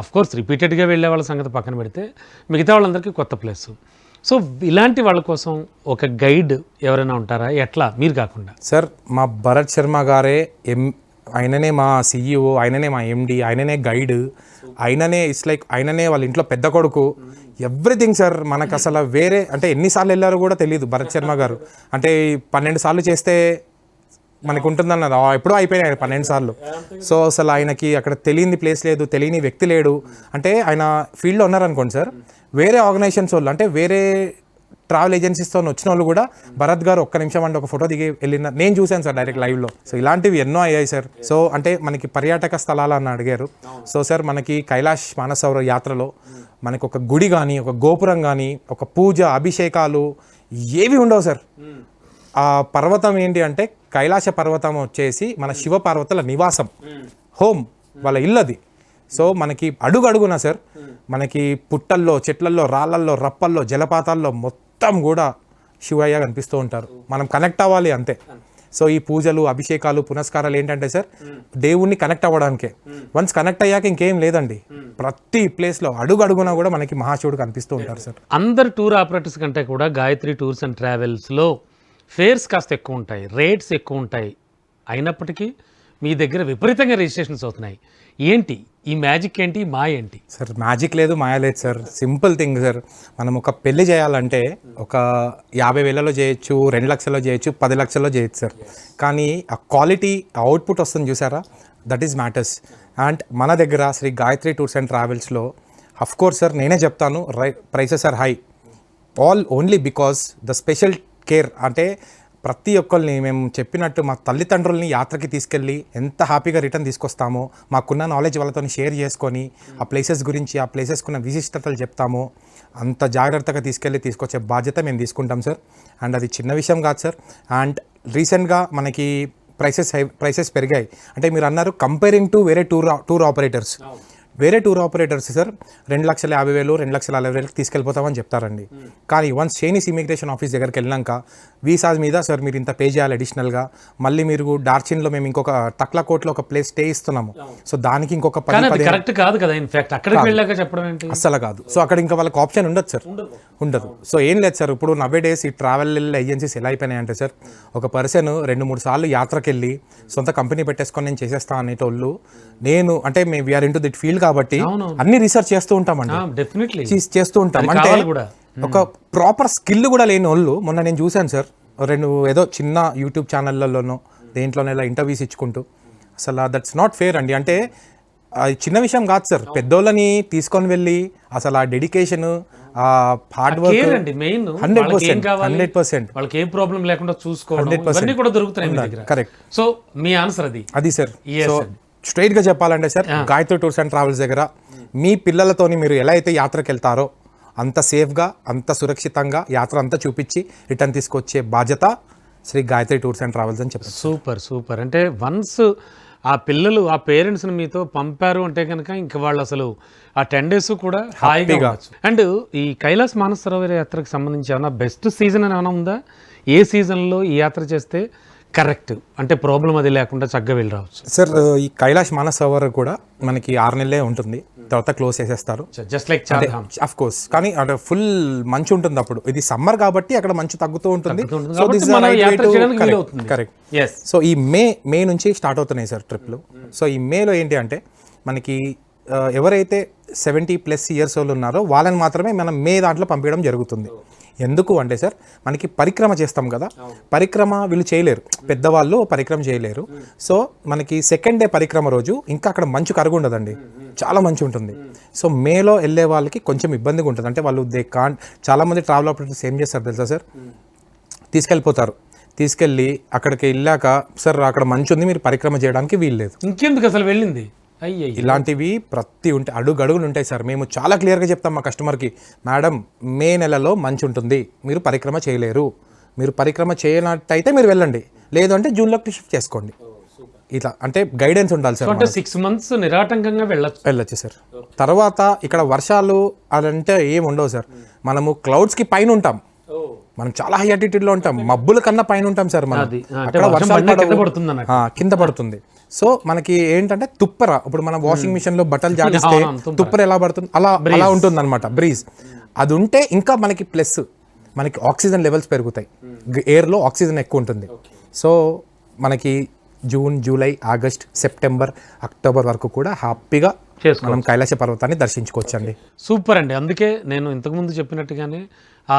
అఫ్కోర్స్ రిపీటెడ్గా వెళ్ళే వాళ్ళ సంగతి పక్కన పెడితే మిగతా వాళ్ళందరికీ కొత్త ప్లేసు. సో ఇలాంటి వాళ్ళ కోసం ఒక గైడ్ ఎవరైనా ఉంటారా? ఎట్లా మీరు కాకుండా? సార్ మా భరత్ శర్మ గారే ఆయననే మా CEO, ఆయననే మా MD, ఆయననే గైడ్, ఆయననే ఆయననే వాళ్ళ ఇంట్లో పెద్ద కొడుకు, ఎవ్రీథింగ్ సార్. మనకు అసలు వేరే అంటే ఎన్నిసార్లు వెళ్ళారో కూడా తెలియదు భరత్ శర్మ గారు. అంటే 12 సార్లు చేస్తే మనకు ఉంటుందన్నారు, ఎప్పుడో అయిపోయినాయి 12 సార్లు. సో అసలు ఆయనకి అక్కడ తెలియని ప్లేస్ లేదు, తెలియని వ్యక్తి లేడు. అంటే ఆయన ఫీల్డ్లో ఉన్నారనుకోండి సార్, వేరే ఆర్గనైజేషన్స్ వాళ్ళు అంటే వేరే ట్రావెల్ ఏజెన్సీస్తో వచ్చిన వాళ్ళు కూడా భరత్ గారు ఒక్క నిమిషం అంటే ఒక ఫోటో దిగి వెళ్ళిన నేను చూశాను సార్ డైరెక్ట్ లైవ్లో. సో ఇలాంటివి ఎన్నో అయ్యాయి సార్. సో అంటే మనకి పర్యాటక స్థలాలు అని అడిగారు. సో సార్ మనకి కైలాష్ మానసరోవర్ యాత్రలో మనకి ఒక గుడి కానీ, ఒక గోపురం కానీ, ఒక పూజ, అభిషేకాలు ఏవి ఉండవు సార్. ఆ పర్వతం ఏంటి అంటే కైలాస పర్వతం వచ్చేసి మన శివ పార్వతుల నివాసం, హోమ్, వాళ్ళ ఇల్లది. సో మనకి అడుగున సార్ మనకి పుట్టల్లో, చెట్లల్లో, రాళ్ళల్లో, రప్పల్లో, జలపాతాల్లో మొత్తం కూడా శివయ్య కనిపిస్తూ ఉంటారు. మనం కనెక్ట్ అవ్వాలి అంతే. సో ఈ పూజలు, అభిషేకాలు, పునస్కారాలు ఏంటంటే సార్ దేవుణ్ణి కనెక్ట్ అవ్వడానికే. వన్స్ కనెక్ట్ అయ్యాక ఇంకేం లేదండి. ప్రతి ప్లేస్లో అడుగున కూడా మనకి మహాశివుడు కనిపిస్తూ ఉంటారు సార్. అందరు టూర్ ఆపరేటర్స్ కంటే కూడా గాయత్రి టూర్స్ అండ్ ట్రావెల్స్లో ఫేర్స్ కాస్త ఎక్కువ ఉంటాయి, రేట్స్ ఎక్కువ ఉంటాయి. అయినప్పటికీ మీ దగ్గర విపరీతంగా రిజిస్ట్రేషన్స్ అవుతున్నాయి. ఏంటి ఈ మ్యాజిక్, ఏంటి మాయ ఏంటి? సార్ మ్యాజిక్ లేదు, మాయ లేదు సార్. Simple thing sir. మనం ఒక పెళ్లి చేయాలంటే ఒక 50,000లో చేయొచ్చు, 2 లక్షల్లో చేయొచ్చు, 10 లక్షల్లో చేయొచ్చు సార్. కానీ ఆ క్వాలిటీ, ఆ అవుట్పుట్ వస్తుంది చూసారా, దట్ ఈస్ మ్యాటర్స్. అండ్ మన దగ్గర శ్రీ గాయత్రి టూర్స్ అండ్ ట్రావెల్స్లో అఫ్కోర్స్ సార్ నేనే చెప్తాను, prices are high. Only because the special care. అంటే ప్రతి ఒక్కరిని మేము చెప్పినట్టు మా తల్లిదండ్రుల్ని యాత్రకి తీసుకెళ్ళి ఎంత హ్యాపీగా రిటర్న్ తీసుకొస్తామో, మాకున్న నాలెడ్జ్ వాళ్ళతో షేర్ చేసుకొని ఆ ప్లేసెస్ గురించి, ఆ ప్లేసెస్కున్న విశిష్టతలు చెప్తామో, అంత జాగ్రత్తగా తీసుకొచ్చే బాధ్యత మేము తీసుకుంటాం సార్. అండ్ అది చిన్న విషయం కాదు సార్. అండ్ రీసెంట్గా మనకి ప్రైసెస్ పెరిగాయి. అంటే మీరు అన్నారు కంపేరింగ్ టు వేరే టూర్ ఆపరేటర్స్. వేరే టూర్ ఆపరేటర్స్ సార్ 2,50,000 2,40,000 తీసుకెళ్ళిపోతామని చెప్తారండి. కానీ వన్స్ చైనీస్ ఇమిగ్రేషన్ ఆఫీస్ దగ్గరికి వెళ్ళాక వీసాస్ మీద సార్ మీరు ఇంత పే చేయాలి అడిషనల్గా, మళ్ళీ మీరు డార్చిన్లో మేము ఇంకొక తక్లకోట్లో ఒక ప్లేస్ స్టే ఇస్తున్నాము, సో దానికి ఇంకొక 10 కరెక్ట్ కాదు కదా. ఇన్ఫాక్ట్ అక్కడికి వెళ్ళాక చెప్పడం ఏంటి, అస్సలు కాదు. సో అక్కడ ఇంకా వాళ్ళకి ఆప్షన్ ఉండదు సార్, ఉండదు. సో ఏం లేదు సార్, ఇప్పుడు నవ్వే డేస్ ఈ ట్రావెల్ ఏజెన్సీస్ ఎలా అయిపోయినాయంటే సార్, ఒక పర్సన్ 2-3 సార్లు యాత్రకి వెళ్ళి సొంత కంపెనీ పెట్టేసుకొని నేను చేసేస్తా అనేటోళ్ళు, నేను అంటే మేము వీఆర్ ఇంటూ దిట్ ఫీల్డ్ కాబట్టి అన్ని రీసెర్చ్ చేస్తూ ఉంటామండి, డెఫినెట్లీ చేస్తూ ఉంటాం. అంటే ఒక ప్రాపర్ స్కిల్ కూడా లేని వాళ్ళు, మొన్న నేను చూశాను సార్, ఏదో చిన్న యూట్యూబ్ ఛానళ్ళలోనో దేంట్లోనే ఇలా ఇంటర్వ్యూస్ ఇచ్చుకుంటూ, అసలు దట్స్ నాట్ ఫేర్ అండి. అంటే అది చిన్న విషయం కాదు సార్, పెద్దోళ్ళని తీసుకొని వెళ్ళి అసలు ఆ డెడికేషన్, ఆ హార్డ్ వర్క్ 100%, వాళ్ళకి ఏ ప్రాబ్లం లేకుండా చూసుకోవడం ఇవన్నీ కూడా దొరుకుతాయి మీ దగ్గర. కరెక్ట్. సో మీ ఆన్సర్ అది సార్. సో స్ట్రైట్ గా చెప్పాలంటే sir, Gayatri tours and travels దగ్గర మీ పిల్లలతోని మీరు ఎలా అయితే యాత్రకు వెళ్తారో అంత సేఫ్గా, అంత సురక్షితంగా యాత్ర అంతా చూపించి రిటర్న్ తీసుకొచ్చే బాధ్యత Shri Gayatri tours and travels అని చెప్పారు. సూపర్. అంటే వన్స్ ఆ పిల్లలు ఆ పేరెంట్స్ని మీతో పంపారు అంటే కనుక ఇంక వాళ్ళు అసలు ఆ 10 days కూడా హాయిగా ఉండొచ్చు. అండ్ ఈ కైలాస్ మానస సరోవర్ యాత్రకు సంబంధించి ఏమైనా బెస్ట్ సీజన్ అని ఏమైనా ఉందా? ఏ సీజన్లో ఈ యాత్ర చేస్తే కరెక్ట్, అంటే ప్రాబ్లం అది లేకుండా చక్కగా వెళ్ళి రావచ్చు? సార్ ఈ కైలాష్ మానస సరోవర్ కూడా మనకి 6 నెలలే ఉంటుంది, తర్వాత క్లోజ్ చేసేస్తారు, just like Chardham of course. కానీ అంటే ఫుల్ మంచు ఉంటుంది అప్పుడు, ఇది సమ్మర్ కాబట్టి అక్కడ మంచు తగ్గుతూ ఉంటుంది. కరెక్ట్. సో ఈ మే నుంచి స్టార్ట్ అవుతున్నాయి సార్ ట్రిప్లు. సో ఈ మేలో ఏంటి అంటే మనకి ఎవరైతే 70+ years వాళ్ళు ఉన్నారో వాళ్ళని మాత్రమే మనం మే దాంట్లో పంపించడం జరుగుతుంది. ఎందుకు అంటే సార్, మనకి పరిక్రమ చేస్తాం కదా, పరిక్రమ వీళ్ళు చేయలేరు, పెద్దవాళ్ళు పరిక్రమ చేయలేరు. సో మనకి సెకండ్ డే పరిక్రమ రోజు ఇంకా అక్కడ మంచు కరుగు ఉండదండి, చాలా మంచి ఉంటుంది. సో మేలో వెళ్ళే వాళ్ళకి కొంచెం ఇబ్బందిగా ఉంటుంది. అంటే వాళ్ళు చాలామంది ట్రావెల్ ఆపరేటర్స్ ఏం చేస్తారు తెలుసా సార్, తీసుకెళ్ళి అక్కడికి వెళ్ళాక సార్ అక్కడ మంచు ఉంది, మీరు పరిక్రమ చేయడానికి వీలు లేదు. ఇంకెందుకు అసలు వెళ్ళింది? ఇలాంటివి అడుగులు ఉంటాయి సార్. మేము చాలా క్లియర్గా చెప్తాం మా కస్టమర్కి, మేడం మే నెలలో మంచు ఉంటుంది, మీరు పరిక్రమ చేయలేరు, మీరు పరిక్రమ చేయనట్టయితే మీరు వెళ్ళండి, లేదు అంటే జూన్లోకి షిఫ్ట్ చేసుకోండి. ఇట్లా అంటే గైడెన్స్ ఉండాలి సార్. అంటే 6 months నిరాటంకంగా వెళ్ళొచ్చు సార్. తర్వాత ఇక్కడ వర్షాలు అదంటే ఏమి ఉండవు సార్, మనము క్లౌడ్స్కి పైన ఉంటాం, మనం చాలా హై ఆల్టిట్యూడ్లో ఉంటాం, మబ్బుల కన్నా పైన ఉంటాం సార్. మనం అక్కడ వర్షాలు కింద పడుతుంది. సో మనకి ఏంటంటే తుప్పర, ఇప్పుడు మనం వాషింగ్ మిషన్ లో బట్టలు జాడిస్తే తుప్పర ఎలా పడుతుంది అలా ఉంటుంది అనమాట, బ్రీజ్. అది ఉంటే ఇంకా మనకి ప్లస్, మనకి ఆక్సిజన్ లెవెల్స్ పెరుగుతాయి, ఎయిర్లో ఆక్సిజన్ ఎక్కువ ఉంటుంది. సో మనకి June, July, August, September, October వరకు కూడా హ్యాపీగా మనం కైలాస పర్వతాన్ని దర్శించుకోవచ్చండి. సూపర్ అండి. అందుకే నేను ఇంతకుముందు చెప్పినట్టుగానే ఆ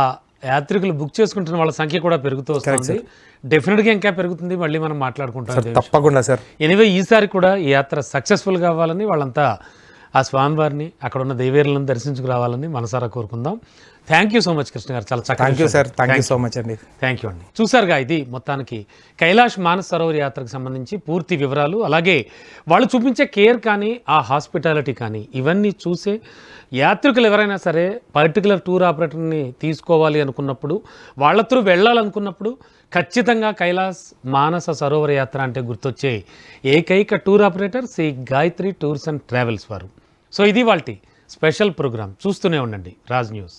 యాత్రికులు బుక్ చేసుకుంటున్న వాళ్ళ సంఖ్య కూడా పెరుగుతూ వస్తుంది, డెఫినెట్గా ఇంకా పెరుగుతుంది. మళ్ళీ మనం మాట్లాడుకుంటాం తప్పకుండా సార్. ఎనీవే ఈసారి కూడా ఈ యాత్ర సక్సెస్ఫుల్ కావాలని వాళ్ళంతా ఆ స్వామివారిని, అక్కడ ఉన్న దేవేరులను దర్శించుకురావాలని మనసారా కోరుకుందాం. Thank you so much Krishna గారు, చాలా చక్కగా. Thank you sir, thank you so much అండి. థ్యాంక్ యూ అండి. చూసారుగా, ఇది మొత్తానికి కైలాష్ మానస సరోవర్ యాత్రకు సంబంధించి పూర్తి వివరాలు, అలాగే వాళ్ళు చూపించే కేర్ కానీ ఆ హాస్పిటాలిటీ కానీ ఇవన్నీ చూసే యాత్రికులు ఎవరైనా సరే పర్టికులర్ టూర్ ఆపరేటర్ని తీసుకోవాలి అనుకున్నప్పుడు, వాళ్ళ త్రూ వెళ్ళాలనుకున్నప్పుడు ఖచ్చితంగా కైలాస్ మానస సరోవర్ యాత్ర అంటే గుర్తొచ్చే ఏకైక tour operator Shri Gayatri tours and travels వారు. సో ఇది వాళ్ళ స్పెషల్ ప్రోగ్రామ్. చూస్తూనే ఉండండి రాజ్ న్యూస్.